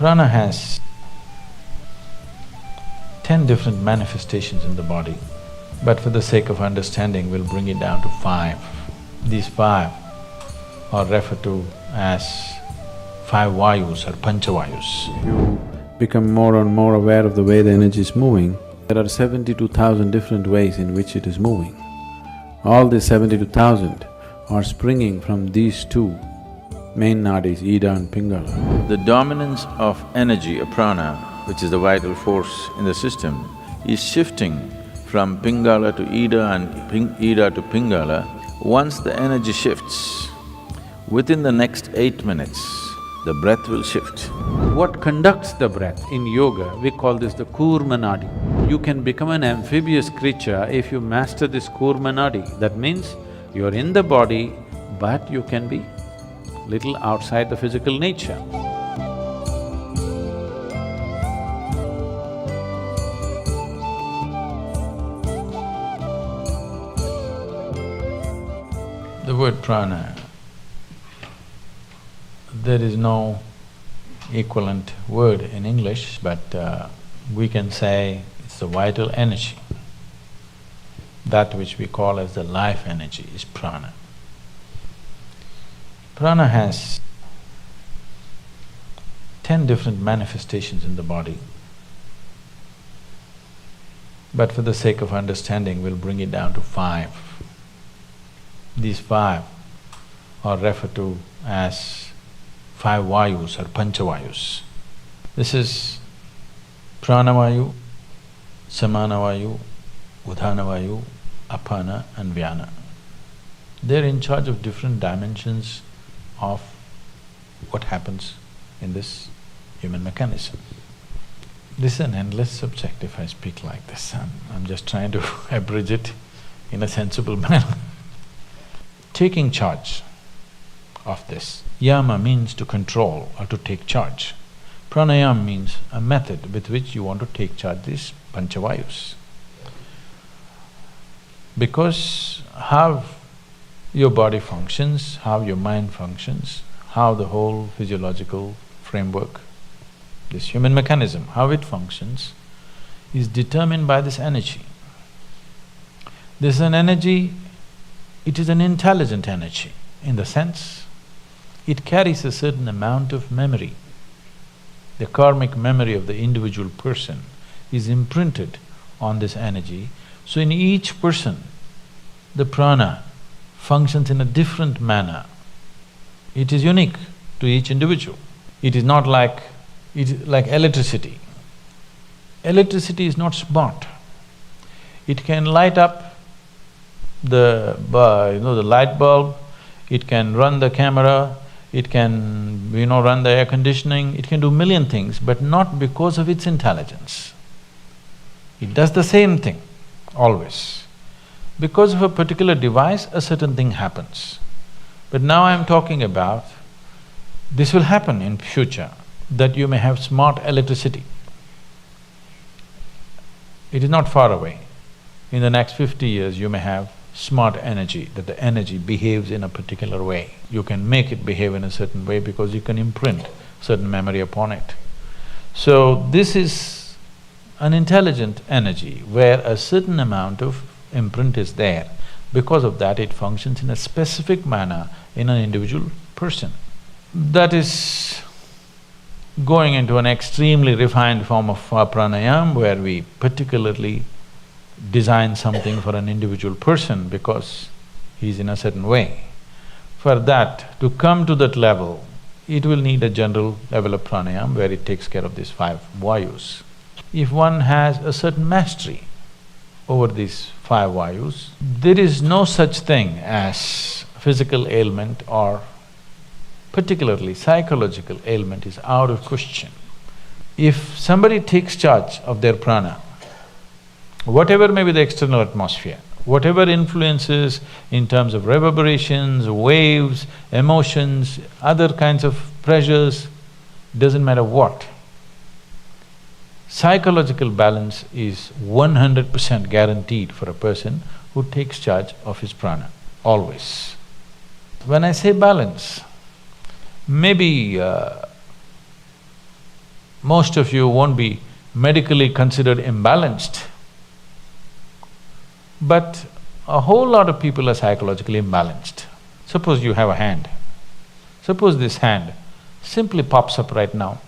Prana has 10 different manifestations in the body, but for the sake of understanding, we'll bring it down to 5. These 5 are referred to as 5 Vayus or Pancha Vayus. You become more and more aware of the way the energy is moving. There are 72,000 different ways in which it is moving. All these 72,000 are springing from these two main nadis, Ida and Pingala. The dominance of energy, a prana, which is the vital force in the system, is shifting from Pingala to Ida and Ida to Pingala. Once the energy shifts, within the next 8 minutes, the breath will shift. What conducts the breath in yoga, we call this the Kurma Nadi. You can become an amphibious creature if you master this Kurma Nadi. That means you're in the body, but you can be little outside the physical nature. The word prana, there is no equivalent word in English, but we can say it's the vital energy. That which we call as the life energy is prana. Prana has 10 different manifestations in the body, but for the sake of understanding, we'll bring it down to 5. These 5 are referred to as 5 Vayus or Pancha Vayus. This is Prana Vayu, Samana Vayu, Udhana Vayu, Apana and Vyana. They're in charge of different dimensions of what happens in this human mechanism. This is an endless subject if I speak like this. I'm just trying to abridge it in a sensible manner. Taking charge of this. Yama means to control or to take charge. Pranayama means a method with which you want to take charge these Panchavayus. Because how your body functions, how your mind functions, how the whole physiological framework, this human mechanism, how it functions, is determined by this energy. This is an energy, it is an intelligent energy in the sense it carries a certain amount of memory. The karmic memory of the individual person is imprinted on this energy, so in each person, the prana functions in a different manner. It is unique to each individual. It is not like… it is like electricity. Electricity is not smart. It can light up the the light bulb, it can run the camera, it can, run the air conditioning, it can do million things, but not because of its intelligence. It does the same thing, always. Because of a particular device, a certain thing happens. But now I'm talking about, this will happen in future, that you may have smart electricity. It is not far away. In the next 50 years, you may have smart energy, that the energy behaves in a particular way. You can make it behave in a certain way because you can imprint certain memory upon it. So this is an intelligent energy where a certain amount of imprint is there. Because of that, it functions in a specific manner in an individual person. That is going into an extremely refined form of pranayama where we particularly design something for an individual person because he's in a certain way. For that, to come to that level, it will need a general level of pranayama where it takes care of these 5 Vayus. If one has a certain mastery over these 5 Vayus, there is no such thing as physical ailment or particularly psychological ailment is out of question. If somebody takes charge of their prana, whatever may be the external atmosphere, whatever influences in terms of reverberations, waves, emotions, other kinds of pressures, doesn't matter what, psychological balance is 100% guaranteed for a person who takes charge of his prana, always. When I say balance, maybe most of you won't be medically considered imbalanced, but a whole lot of people are psychologically imbalanced. Suppose you have a hand. Suppose this hand simply pops up right now.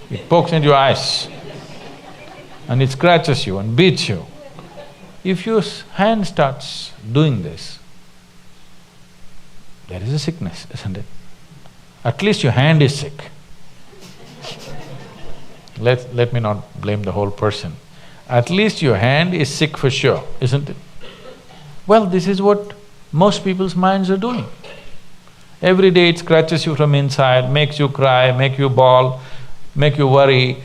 It pokes into your eyes and it scratches you and beats you. If your hand starts doing this, there is a sickness, isn't it? At least your hand is sick. Let me not blame the whole person. At least your hand is sick for sure, isn't it? Well, this is what most people's minds are doing. Every day it scratches you from inside, makes you cry, make you bawl, make you worry.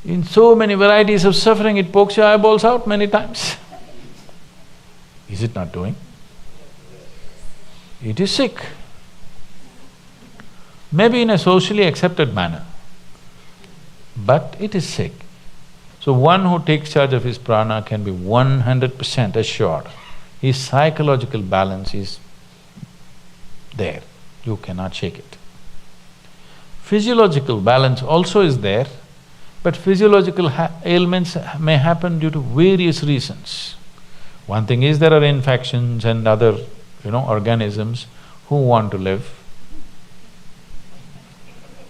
In so many varieties of suffering, it pokes your eyeballs out many times. Is it not doing? It is sick. Maybe in a socially accepted manner, but it is sick. So one who takes charge of his prana can be 100% assured his psychological balance is there, you cannot shake it. Physiological balance also is there, but physiological ailments may happen due to various reasons. One thing is there are infections and other, organisms who want to live.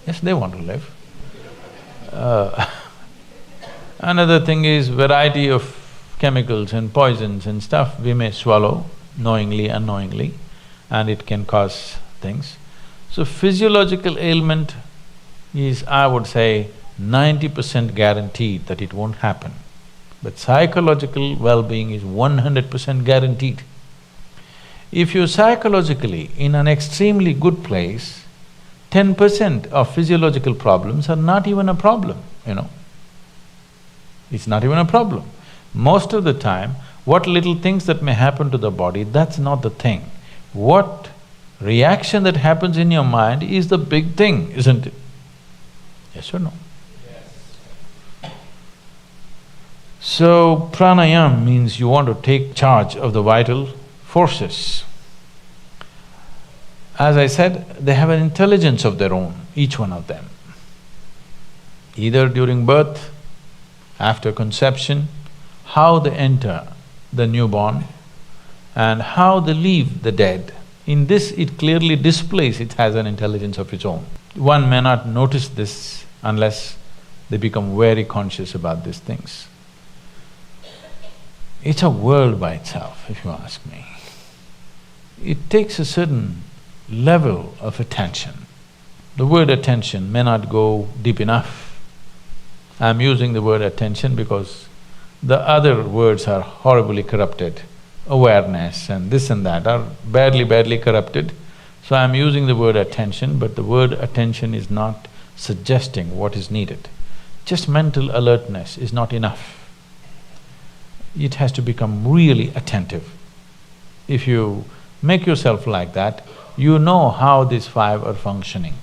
Yes, they want to live. Another thing is variety of chemicals and poisons and stuff we may swallow knowingly, unknowingly, and it can cause things. So physiological ailment is, I would say, 90% guaranteed that it won't happen. But psychological well-being is 100% guaranteed. If you're psychologically in an extremely good place, 10% of physiological problems are not even a problem, It's not even a problem. Most of the time, what little things that may happen to the body, that's not the thing. What reaction that happens in your mind is the big thing, isn't it? Yes or no? Yes. So, pranayama means you want to take charge of the vital forces. As I said, they have an intelligence of their own, each one of them. Either during birth, after conception, how they enter the newborn and how they leave the dead. In this, it clearly displays it has an intelligence of its own. One may not notice this unless they become very conscious about these things. It's a world by itself, if you ask me. It takes a certain level of attention. The word attention may not go deep enough. I'm using the word attention because the other words are horribly corrupted. Awareness and this and that are badly corrupted. So I'm using the word attention, but the word attention is not suggesting what is needed. Just mental alertness is not enough. It has to become really attentive. If you make yourself like that, you know how these five are functioning.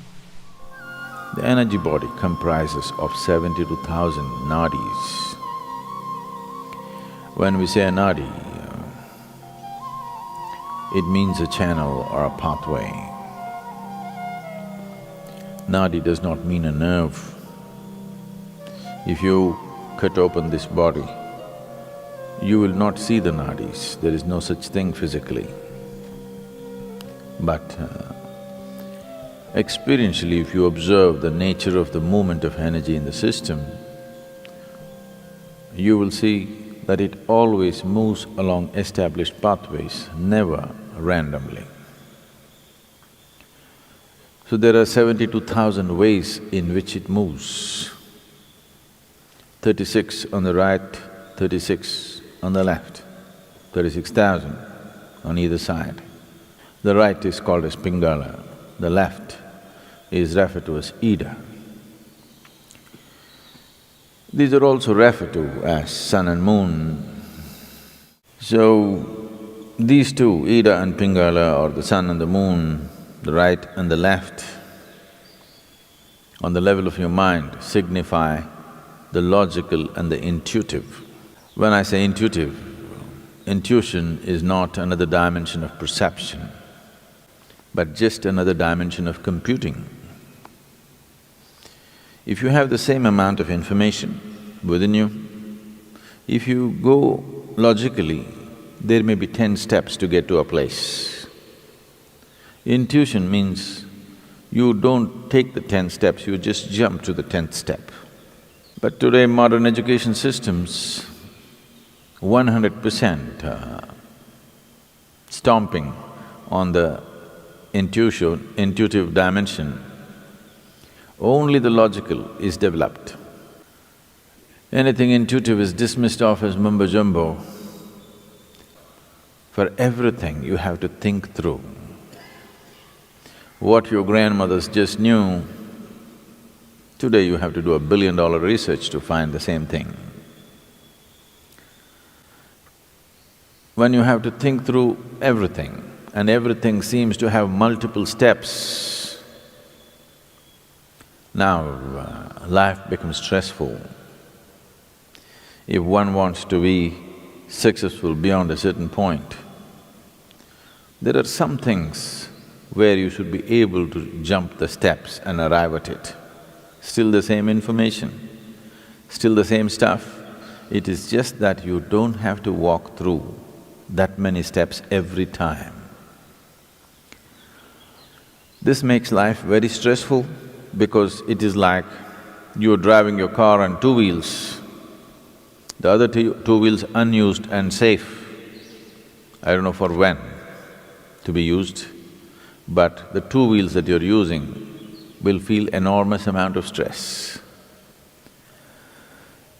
The energy body comprises of 72,000 nadis. When we say a nadi, it means a channel or a pathway. Nadi does not mean a nerve. If you cut open this body, you will not see the nadis, there is no such thing physically. But experientially, if you observe the nature of the movement of energy in the system, you will see that it always moves along established pathways, never randomly. So there are 72,000 ways in which it moves. 36 on the right, 36 on the left, 36,000 on either side. The right is called as Pingala, the left is referred to as Ida. These are also referred to as sun and moon. So, these two, Ida and Pingala, or the sun and the moon, the right and the left, on the level of your mind, signify the logical and the intuitive. When I say intuitive, intuition is not another dimension of perception, but just another dimension of computing. If you have the same amount of information within you, if you go logically, there may be 10 steps to get to a place. Intuition means you don't take the 10 steps, you just jump to the 10th step. But today modern education systems, 100% stomping on the intuitive dimension, only the logical is developed. Anything intuitive is dismissed off as mumbo-jumbo. For everything you have to think through. What your grandmothers just knew, today you have to do $1 billion research to find the same thing. When you have to think through everything, and everything seems to have multiple steps, now life becomes stressful. If one wants to be successful beyond a certain point, there are some things where you should be able to jump the steps and arrive at it. Still the same information, still the same stuff. It is just that you don't have to walk through that many steps every time. This makes life very stressful because it is like you're driving your car on two wheels. The other two wheels unused and safe. I don't know for when to be used, but the two wheels that you're using will feel enormous amount of stress.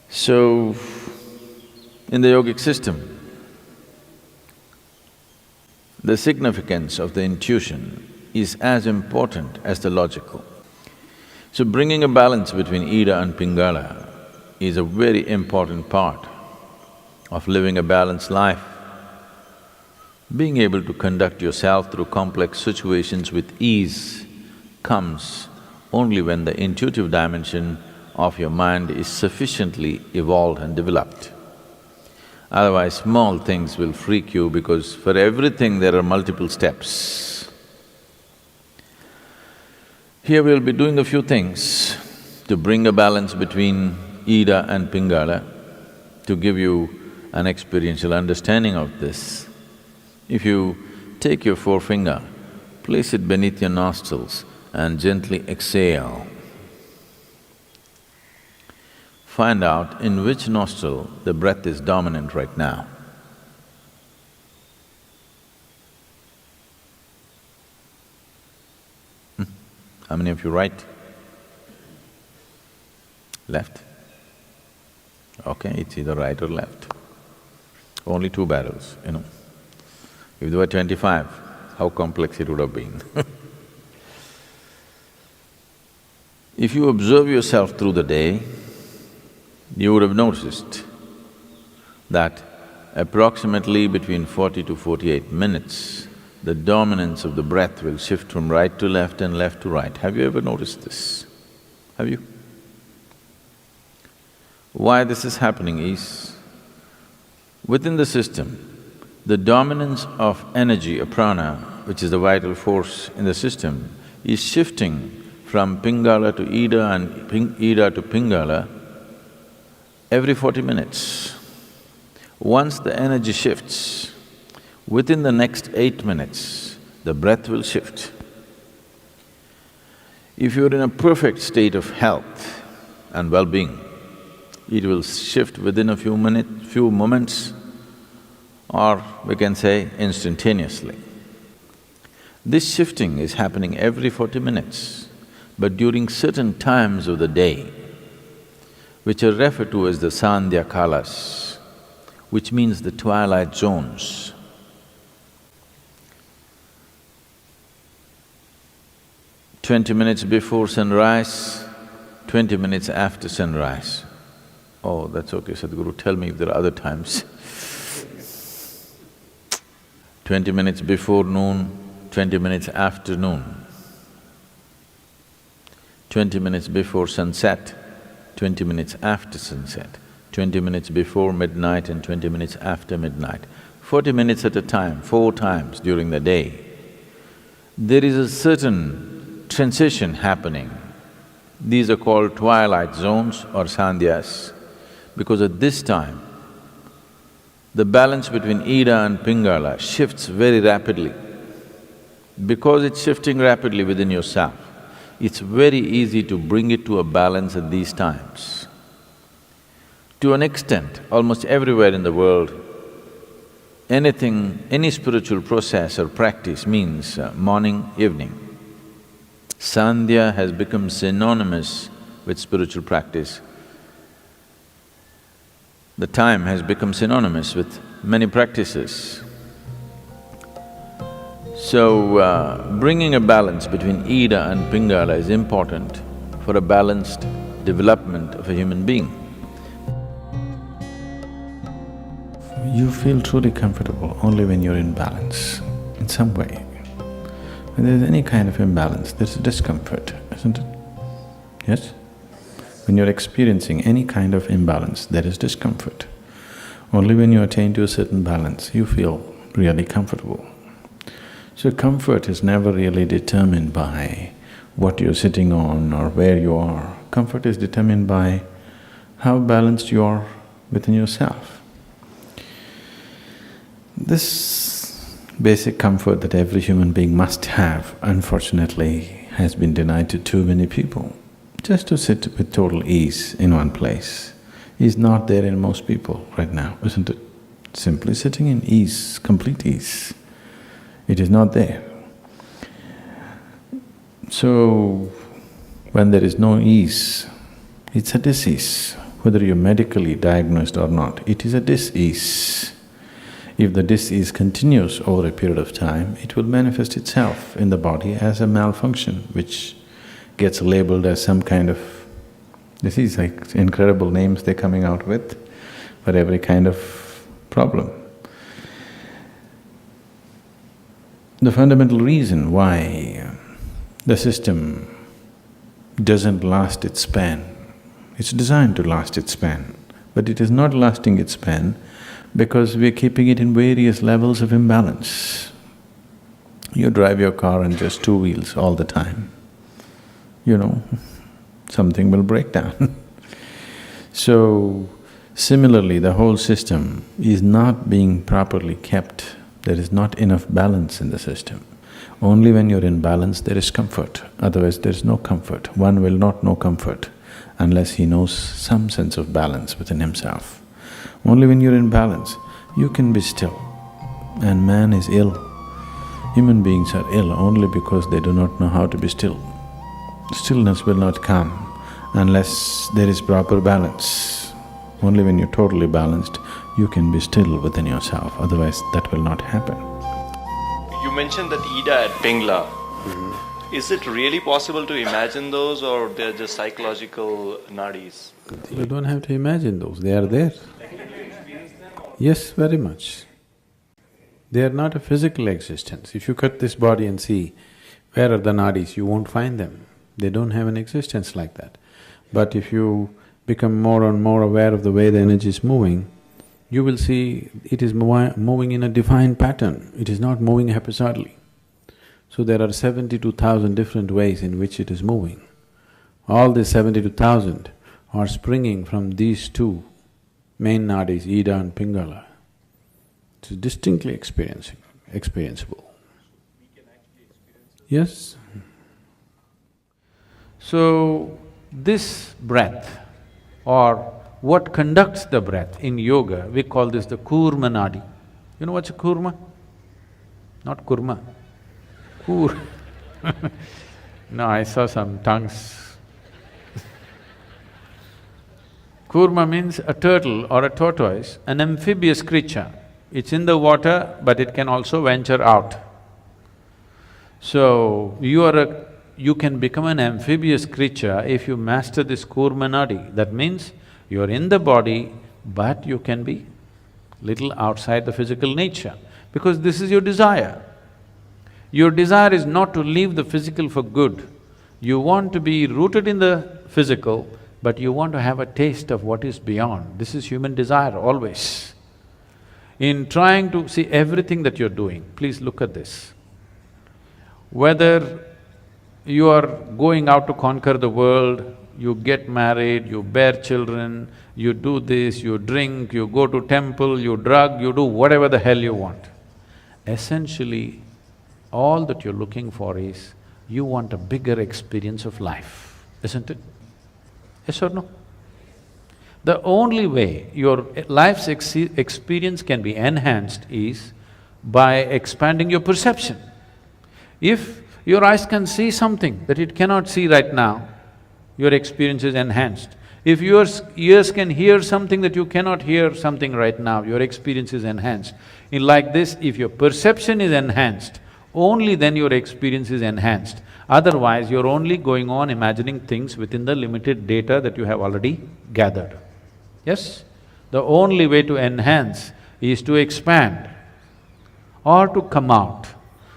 So, in the yogic system, the significance of the intuition is as important as the logical. So bringing a balance between Ida and Pingala is a very important part of living a balanced life. Being able to conduct yourself through complex situations with ease comes only when the intuitive dimension of your mind is sufficiently evolved and developed. Otherwise, small things will freak you because for everything there are multiple steps. Here we'll be doing a few things to bring a balance between Ida and Pingala, to give you an experiential understanding of this. If you take your forefinger, place it beneath your nostrils and gently exhale. Find out in which nostril the breath is dominant right now. How many of you right? Left? Okay, it's either right or left. Only two barrels, you know. If there were 25, how complex it would have been. If you observe yourself through the day, you would have noticed that approximately between 40 to 48 minutes, the dominance of the breath will shift from right to left and left to right. Have you ever noticed this? Have you? Why this is happening is, within the system, the dominance of energy, or prana, which is the vital force in the system, is shifting from Pingala to Ida and Ida to Pingala every 40 minutes. Once the energy shifts, within the next 8 minutes, the breath will shift. If you're in a perfect state of health and well-being, it will shift within a few moments, or we can say instantaneously. This shifting is happening every 40 minutes, but during certain times of the day, which are referred to as the Sandhya Kalas, which means the twilight zones. "20 minutes before sunrise, 20 minutes after sunrise." Oh, that's okay, Sadhguru, tell me if there are other times. 20 minutes before noon, 20 minutes after noon. 20 minutes before sunset, 20 minutes after sunset, 20 minutes before midnight and 20 minutes after midnight. 40 minutes at a time, 4 times during the day. There is a certain transition happening These are called twilight zones or sandhyas, because at this time, the balance between Ida and Pingala shifts very rapidly. Because it's shifting rapidly within yourself, it's very easy to bring it to a balance at these times. To an extent, almost everywhere in the world, any spiritual process or practice means morning, evening. Sandhya has become synonymous with spiritual practice. The time has become synonymous with many practices. So, bringing a balance between Ida and Pingala is important for a balanced development of a human being. You feel truly comfortable only when you're in balance, in some way. When there's any kind of imbalance, there's a discomfort, isn't it? Yes? When you're experiencing any kind of imbalance, there is discomfort. Only when you attain to a certain balance, you feel really comfortable. So comfort is never really determined by what you're sitting on or where you are. Comfort is determined by how balanced you are within yourself. This basic comfort that every human being must have, unfortunately, has been denied to too many people. Just to sit with total ease in one place is not there in most people right now, isn't it? Simply sitting in ease, complete ease, it is not there. So, when there is no ease, it's a disease. Whether you're medically diagnosed or not, it is a disease. If the disease continues over a period of time, it will manifest itself in the body as a malfunction, which gets labeled as some kind of disease, like incredible names they're coming out with for every kind of problem. The fundamental reason why the system doesn't last its span, it's designed to last its span, but it is not lasting its span because we're keeping it in various levels of imbalance. You drive your car on just two wheels all the time, something will break down. So, similarly, the whole system is not being properly kept. There is not enough balance in the system. Only when you're in balance, there is comfort, otherwise there is no comfort. One will not know comfort unless he knows some sense of balance within himself. Only when you're in balance, you can be still. And man is ill. Human beings are ill only because they do not know how to be still. Stillness will not come unless there is proper balance. Only when you're totally balanced, you can be still within yourself, otherwise that will not happen. You mentioned that Ida and Pingala. Is it really possible to imagine those, or they're just psychological nadis? You don't have to imagine those, they are there. Yes, very much. They are not a physical existence. If you cut this body and see where are the nadis, you won't find them. They don't have an existence like that. But if you become more and more aware of the way the energy is moving, you will see it is moving in a defined pattern, it is not moving episodically. So there are 72,000 different ways in which it is moving. All these 72,000 are springing from these two main nadis, Ida and Pingala. It's distinctly experienceable. Yes? So, this breath or what conducts the breath in yoga, we call this the kurma nadi. You know what's a kurma? Not kurma. Kur. No, I saw some tongues. Kurma means a turtle or a tortoise, an amphibious creature. It's in the water, but it can also venture out. So, you can become an amphibious creature if you master this kurma nadi. That means you're in the body, but you can be little outside the physical nature, because this is your desire. Your desire is not to leave the physical for good. You want to be rooted in the physical, but you want to have a taste of what is beyond. This is human desire always. In trying to see everything that you're doing, please look at this. Whether you are going out to conquer the world, you get married, you bear children, you do this, you drink, you go to temple, you drug, you do whatever the hell you want. Essentially, all that you're looking for is, you want a bigger experience of life, isn't it? Yes or no? The only way your life's experience can be enhanced is by expanding your perception. If your eyes can see something that it cannot see right now, your experience is enhanced. If your ears can hear something that you cannot hear something right now, your experience is enhanced. In like this, if your perception is enhanced, only then your experience is enhanced. Otherwise, you're only going on imagining things within the limited data that you have already gathered. Yes? The only way to enhance is to expand or to come out.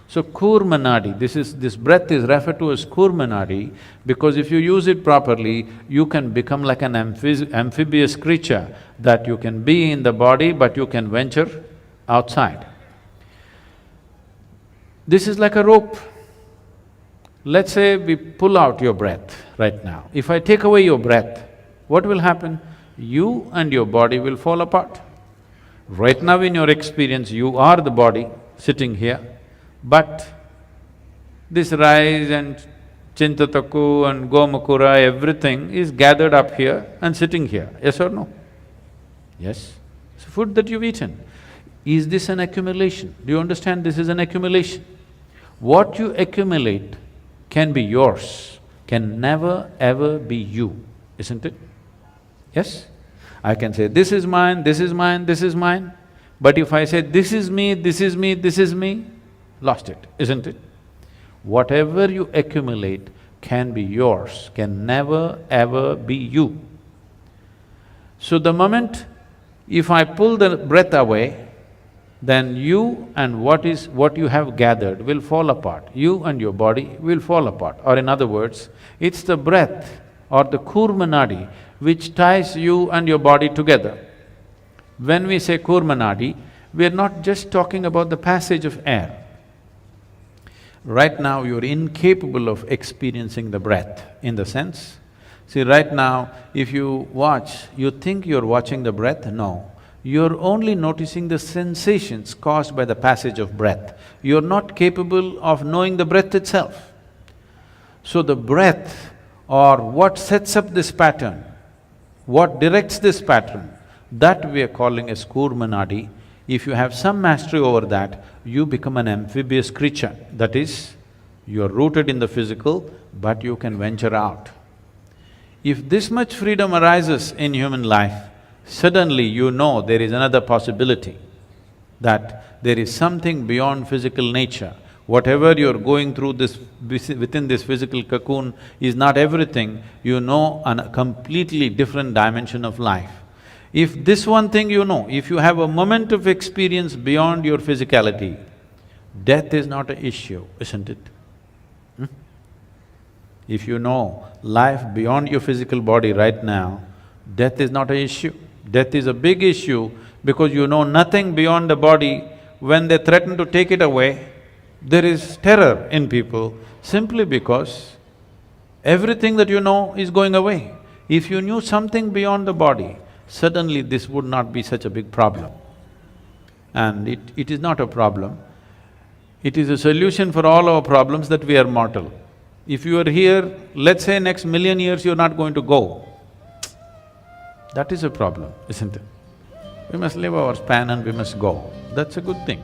So Kurmanadi, this breath is referred to as Kurmanadi because if you use it properly, you can become like an amphibious creature that you can be in the body but you can venture outside. This is like a rope. Let's say we pull out your breath right now. If I take away your breath, what will happen? You and your body will fall apart. Right now in your experience, you are the body sitting here, but this rice and Chintataku and Gomakura, everything is gathered up here and sitting here, yes or no? Yes? It's food that you've eaten. Is this an accumulation? Do you understand this is an accumulation? What you accumulate can be yours, can never ever be you, isn't it? Yes? I can say, this is mine, this is mine, this is mine, but if I say, this is me, this is me, this is me, lost it, isn't it? Whatever you accumulate can be yours, can never ever be you. So the moment if I pull the breath away, then you and what you have gathered will fall apart. You and your body will fall apart. Or in other words, it's the breath or the Kurmanadi which ties you and your body together. When we say Kurmanadi, we are not just talking about the passage of air. Right now, you're incapable of experiencing the breath in the sense, see, right now, if you watch, you think you're watching the breath, no. You're only noticing the sensations caused by the passage of breath. You're not capable of knowing the breath itself. So the breath or what sets up this pattern, what directs this pattern, that we are calling as Kurmanadi. If you have some mastery over that, you become an amphibious creature. That is, you're rooted in the physical, but you can venture out. If this much freedom arises in human life, suddenly you know there is another possibility, that there is something beyond physical nature. Whatever you're going through within this physical cocoon is not everything, you know a completely different dimension of life. If this one thing you know, if you have a moment of experience beyond your physicality, death is not an issue, isn't it? If you know life beyond your physical body right now, death is not an issue. Death is a big issue because you know nothing beyond the body. When they threaten to take it away, there is terror in people simply because everything that you know is going away. If you knew something beyond the body, suddenly this would not be such a big problem. And it is not a problem. It is a solution for all our problems that we are mortal. If you are here, let's say next million years you're not going to go, that is a problem, isn't it? We must live our span and we must go, that's a good thing.